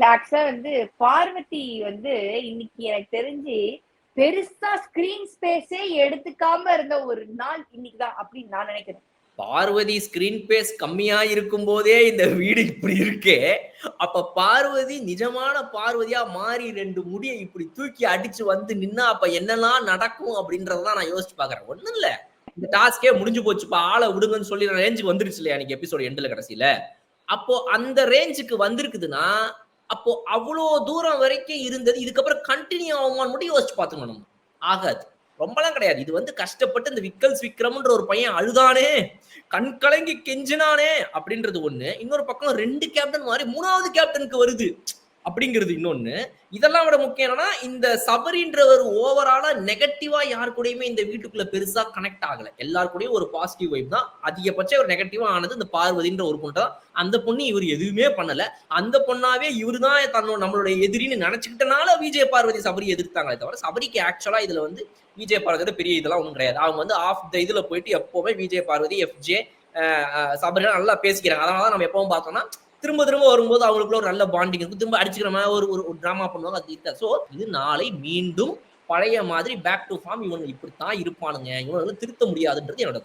ஆக்சுவலா வந்து பார்வதி வந்து இன்னைக்கு எனக்கு தெரிஞ்சு பெருசா ஸ்கிரீன் ஸ்பேஸே எடுத்துக்காம இருந்த ஒரு நாள் இன்னைக்குதான் அப்படின்னு நான் நினைக்கிறேன். பார்வதி ஸ்கிரீன் பேஸ் கம்மியா இருக்கும் போதே இந்த வீடு இப்படி இருக்கே, அப்ப பார்வதி நிஜமான பார்வதியா மாறி 2 முடியை இப்படி தூக்கி அடிச்சு வந்து நின்னா அப்ப என்னெல்லாம் நடக்கும் அப்படின்றதான் நான் யோசிச்சு பாக்குறேன். ஒண்ணும் இல்ல, இந்த டாஸ்கே முடிஞ்சு போச்சுப்பா, ஆளை விடுங்கன்னு சொல்லி ரேஞ்சுக்கு வந்துருச்சு இல்லையா அன்னைக்கு எபிசோட் எண்ட்ல கடைசியில. அப்போ அந்த ரேஞ்சுக்கு வந்திருக்குதுன்னா அப்போ அவ்வளோ தூரம் வரைக்கும் இருந்தது இதுக்கப்புறம் கண்டினியூ ஆகுமான்னு மட்டும் யோசிச்சு பார்த்துக்கணும். ஆகாது, ரொம்பலாம் கிடையாது. இது வந்து கஷ்டப்பட்டு இந்த விக்கல்ஸ் விக்ரம்ன்ற ஒரு பையன் அழுதானே, கண் கலங்கி கெஞ்சினானே அப்படின்றது ஒண்ணு. இன்னொரு பக்கம் 2 கேப்டன் மாறி 3வது கேப்டனுக்கு வருது அப்படிங்கிறது இன்னொன்னு. இதெல்லாம் விட முக்கியம் என்னன்னா, இந்த சபரின்றவர் ஓவராலா நெகட்டிவா யார் கூடயுமே இந்த வீட்டுக்குள்ள பெருசா கனெக்ட் ஆகல. எல்லார் கூடயும் ஒரு பாசிட்டிவ் வைப் தான். அதிகபட்சம் ஒரு நெகட்டிவா ஆனது இந்த பார்வதின்ற ஒரு பொண்ணு தான். அந்த பொண்ணு இவர் எதுவுமே பண்ணல. அந்த பொண்ணாவே இவரு தான் நம்மளுடைய எதிரின்னு நினைச்சுக்கிட்டனால விஜய் பார்வதி சபரி எதிர்த்தாங்களே தவிர, சபரிக்கு ஆக்சுவலா இதுல வந்து விஜய் பார்வதியோட பெரிய இதெல்லாம் ஒன்றும் கிடையாது. அவங்க வந்து ஆஃப் த இதுல போயிட்டு எப்பவுமே விஜய் பார்வதி, எஃப்ஜே, சபரி நல்லா பேசிக்கிறாங்க. அதனாலதான் நம்ம எப்பவும் பார்த்தோம்னா திரும்ப திரும்ப வரும்போது அவங்களுக்குள்ள ஒரு நல்ல பாண்டிங் இருக்கும். திரும்ப அடிச்சுக்கிற மாதிரி ஒரு டிராமா பண்ணுவாங்க. அது இருக்காது. ஸோ இது நாளை மீண்டும் பழைய மாதிரி பேக் டு ஃபார்ம். இவங்க இப்படித்தான் இருப்பானுங்க, இவங்க திருத்த முடியாதுன்றது என்னோட